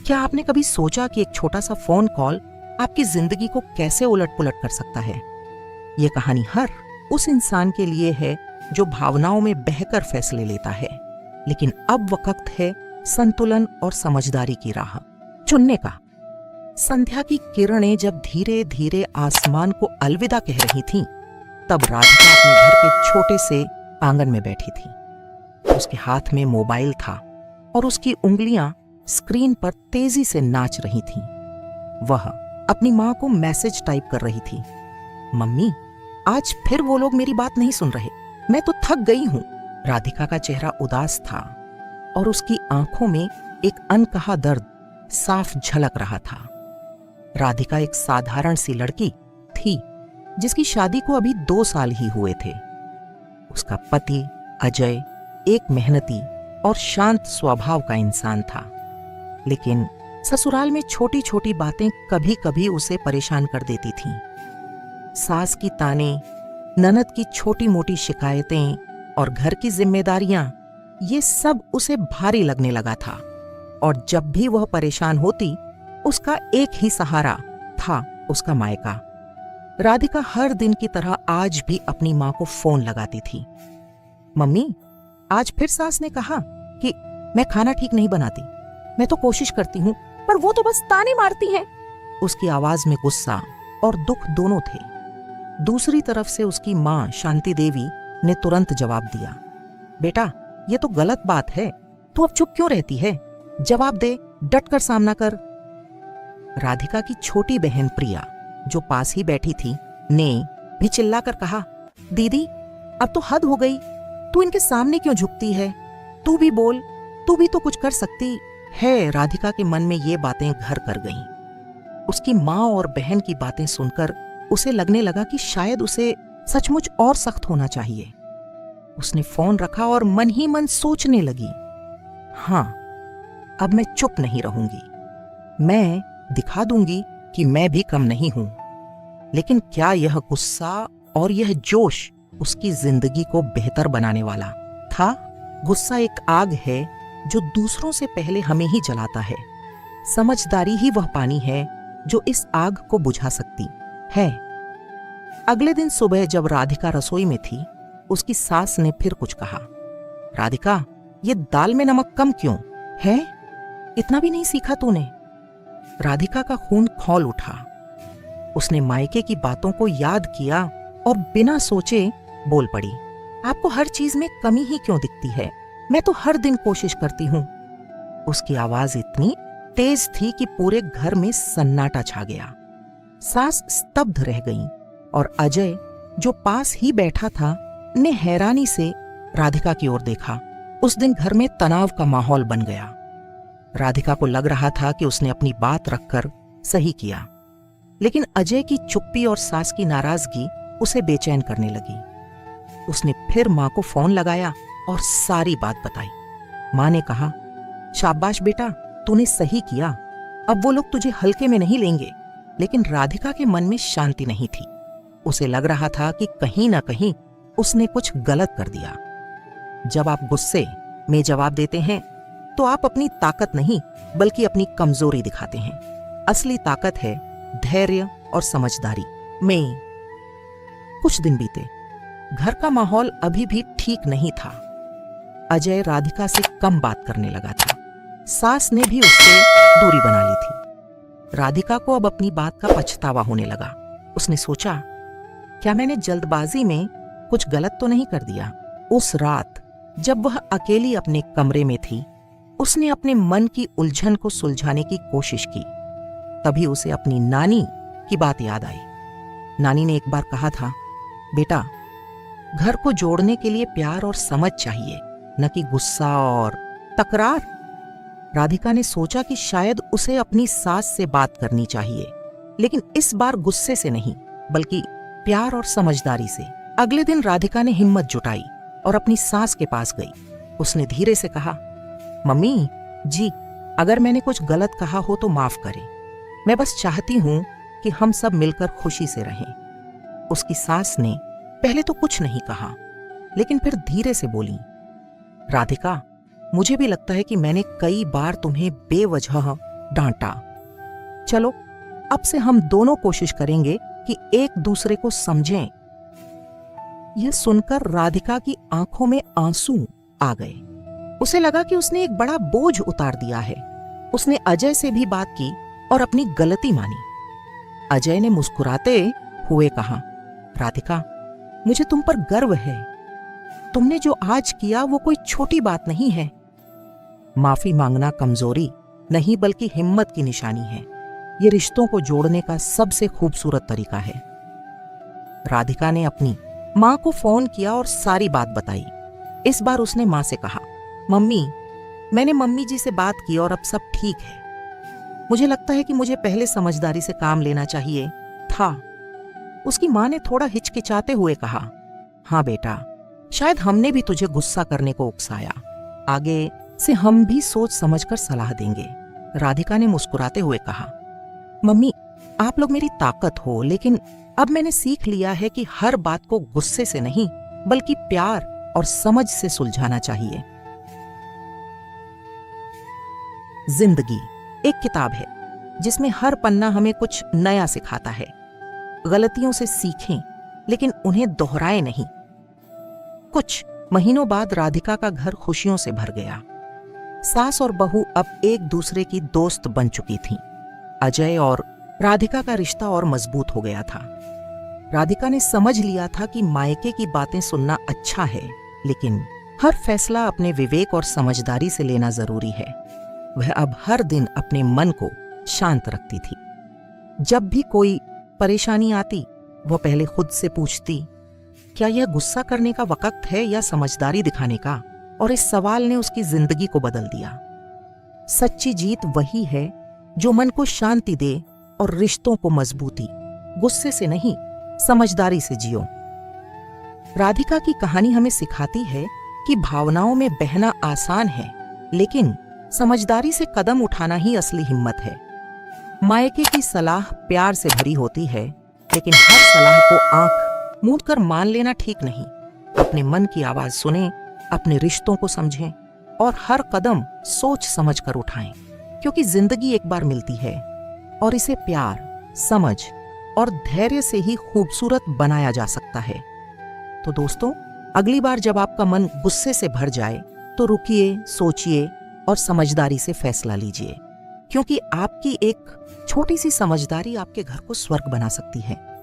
क्या आपने कभी सोचा कि एक छोटा सा फोन कॉल आपकी जिंदगी को कैसे उलट पुलट कर सकता है? ये कहानी हर उस इंसान के लिए है जो भावनाओं में बहकर फैसले लेता है, लेकिन अब वक्त है संतुलन और समझदारी की राह चुनने का। संध्या की किरणें जब धीरे धीरे आसमान को अलविदा कह रही थीं, तब राधिका अपने घर के छोटे से आंगन में बैठी थी। उसके हाथ में मोबाइल था और उसकी उंगलियां स्क्रीन पर तेजी से नाच रही थीं। वह अपनी मां को मैसेज टाइप कर रही थी। मम्मी, आज फिर वो लोग मेरी बात नहीं सुन रहे, मैं तो थक गई हूं। राधिका का चेहरा उदास था और उसकी आंखों में एक अनकहा दर्द साफ झलक रहा था। राधिका एक साधारण सी लड़की थी जिसकी शादी को अभी 2 साल ही हुए थे। उसका पति अजय एक मेहनती और शांत स्वभाव का इंसान था, लेकिन ससुराल में छोटी छोटी बातें कभी कभी उसे परेशान कर देती थीं। सास की ताने, ननद की छोटी मोटी शिकायतें और घर की जिम्मेदारियां, ये सब उसे भारी लगने लगा था। और जब भी वह परेशान होती, उसका एक ही सहारा था, उसका मायका। राधिका हर दिन की तरह आज भी अपनी मां को फोन लगाती थी। मम्मी, आज फिर सास ने कहा कि मैं खाना ठीक नहीं बनाती। मैं तो कोशिश करती हूँ, पर वो तो बस ताने मारती हैं। उसकी आवाज में गुस्सा और दुख दोनों थे। दूसरी तरफ से उसकी मां शांति देवी ने तुरंत जवाब दिया, बेटा, ये तो गलत बात है, तू अब चुप क्यों रहती है? जवाब दे, डट कर सामना कर। राधिका की छोटी बहन प्रिया, जो पास ही बैठी थी, ने भी चिल्लाकर कहा, दीदी, अब तो हद हो गई, तू इनके सामने क्यों झुकती है? तू भी बोल, तू भी तो कुछ कर सकती है। राधिका के मन में ये बातें घर कर गईं। उसकी माँ और बहन की बातें सुनकर उसे लगने लगा कि शायद उसे सचमुच और सख्त होना चाहिए। उसने फोन रखा और मन ही मन सोचने लगी, हाँ, अब मैं चुप नहीं रहूंगी। मैं दिखा दूंगी कि मैं भी कम नहीं हूं। लेकिन क्या यह गुस्सा और यह जोश उसकी जिंदगी को बेहतर बनाने वाला था? गुस्सा एक आग है जो दूसरों से पहले हमें ही जलाता है। समझदारी ही वह पानी है जो इस आग को बुझा सकती है। अगले दिन सुबह जब राधिका रसोई में थी, उसकी सास ने फिर कुछ कहा, राधिका, ये दाल में नमक कम क्यों है? इतना भी नहीं सीखा तूने? राधिका का खून खौल उठा। उसने मायके की बातों को याद किया और बिना सोचे बोल पड़ी, आपको हर चीज में कमी ही क्यों दिखती है? मैं तो हर दिन कोशिश करती हूं। उसकी आवाज इतनी तेज थी कि पूरे घर में सन्नाटा छा गया। सास स्तब्ध रह गई और अजय, जो पास ही बैठा था, ने हैरानी से राधिका की ओर देखा। उस दिन घर में तनाव का माहौल बन गया। राधिका को लग रहा था कि उसने अपनी बात रखकर सही किया, लेकिन अजय की चुप्पी और सास की नाराजगी उसे बेचैन करने लगी। उसने फिर मां को फोन लगाया और सारी बात बताई। मां ने कहा, शाबाश बेटा, तूने सही किया, अब वो लोग तुझे हल्के में नहीं लेंगे। लेकिन राधिका के मन में शांति नहीं थी। उसे लग रहा था कि कहीं ना कहीं उसने कुछ गलत कर दिया। जब आप गुस्से में जवाब देते हैं तो आप अपनी ताकत नहीं बल्कि अपनी कमजोरी दिखाते हैं। असली ताकत है धैर्य और समझदारी में। कुछ दिन बीते। घर का माहौल अभी भी ठीक नहीं था। अजय राधिका से कम बात करने लगा था। सास ने भी उससे दूरी बना ली थी। राधिका को अब अपनी बात का पछतावा होने लगा। उसने सोचा, क्या मैंने जल्दबाजी में कुछ गलत तो नहीं कर दिया? उस रात जब वह अकेली अपने कमरे में थी, उसने अपने मन की उलझन को सुलझाने की कोशिश की। तभी उसे अपनी नानी की बात याद आई। नानी ने एक बार कहा था, बेटा, घर को जोड़ने के लिए प्यार और समझ चाहिए, न कि गुस्सा और तकरार। राधिका ने सोचा कि शायद उसे अपनी सास से बात करनी चाहिए, लेकिन इस बार गुस्से से नहीं बल्कि प्यार और समझदारी से। अगले दिन राधिका ने हिम्मत जुटाई और अपनी सास के पास गई। उसने धीरे से कहा, मम्मी जी, अगर मैंने कुछ गलत कहा हो तो माफ करें। मैं बस चाहती हूं कि हम सब मिलकर खुशी से रहें। उसकी सास ने पहले तो कुछ नहीं कहा, लेकिन फिर धीरे से बोली, राधिका, मुझे भी लगता है कि मैंने कई बार तुम्हें बेवजह डांटा। चलो अब से हम दोनों कोशिश करेंगे कि एक दूसरे को समझें। यह सुनकर राधिका की आंखों में आंसू आ गए। उसे लगा कि उसने एक बड़ा बोझ उतार दिया है। उसने अजय से भी बात की और अपनी गलती मानी। अजय ने मुस्कुराते हुए कहा, राधिका, मुझे तुम पर गर्व है। तुमने जो आज किया वो कोई छोटी बात नहीं है। माफी मांगना कमजोरी नहीं बल्कि हिम्मत की निशानी है। ये रिश्तों को जोड़ने का सबसे खूबसूरत तरीका है। राधिका ने अपनी मां को फोन किया और सारी बात बताई। इस बार उसने मां से कहा, मम्मी, मैंने मम्मी जी से बात की और अब सब ठीक है। मुझे लगता है कि मुझे पहले समझदारी से काम लेना चाहिए था। उसकी मां ने थोड़ा हिचकिचाते हुए कहा, हाँ बेटा, शायद हमने भी तुझे गुस्सा करने को उकसाया। आगे से हम भी सोच समझकर सलाह देंगे। राधिका ने मुस्कुराते हुए कहा, मम्मी, आप लोग मेरी ताकत हो, लेकिन अब मैंने सीख लिया है कि हर बात को गुस्से से नहीं बल्कि प्यार और समझ से सुलझाना चाहिए। जिंदगी एक किताब है जिसमें हर पन्ना हमें कुछ नया सिखाता है। गलतियों से सीखें लेकिन उन्हें दोहराएं नहीं। कुछ महीनों बाद राधिका का घर खुशियों से भर गया। सास और बहू अब एक दूसरे की दोस्त बन चुकी थीं। अजय और राधिका का रिश्ता और मजबूत हो गया था। राधिका ने समझ लिया था कि मायके की बातें सुनना अच्छा है, लेकिन हर फैसला अपने विवेक और समझदारी से लेना जरूरी है। वह अब हर दिन अपने मन को शांत रखती थी। जब भी कोई परेशानी आती, वह पहले खुद से पूछती, क्या यह गुस्सा करने का वक्त है या समझदारी दिखाने का? और इस सवाल ने उसकी जिंदगी को बदल दिया। सच्ची जीत वही है जो मन को शांति दे और रिश्तों को मजबूती। गुस्से से नहीं, समझदारी से जियो। राधिका की कहानी हमें सिखाती है कि भावनाओं में बहना आसान है, लेकिन समझदारी से कदम उठाना ही असली हिम्मत है। मायके की सलाह प्यार से भरी होती है, लेकिन हर सलाह को आंख मूंद कर मान लेना ठीक नहीं। अपने मन की आवाज सुनें, अपने रिश्तों को समझें और हर कदम सोच समझ कर उठाएं, क्योंकि जिंदगी एक बार मिलती है और इसे प्यार, समझ और धैर्य से ही खूबसूरत बनाया जा सकता है। तो दोस्तों, अगली बार जब आपका मन गुस्से से भर जाए तो रुकिए, सोचिए और समझदारी से फैसला लीजिए, क्योंकि आपकी एक छोटी सी समझदारी आपके घर को स्वर्ग बना सकती है।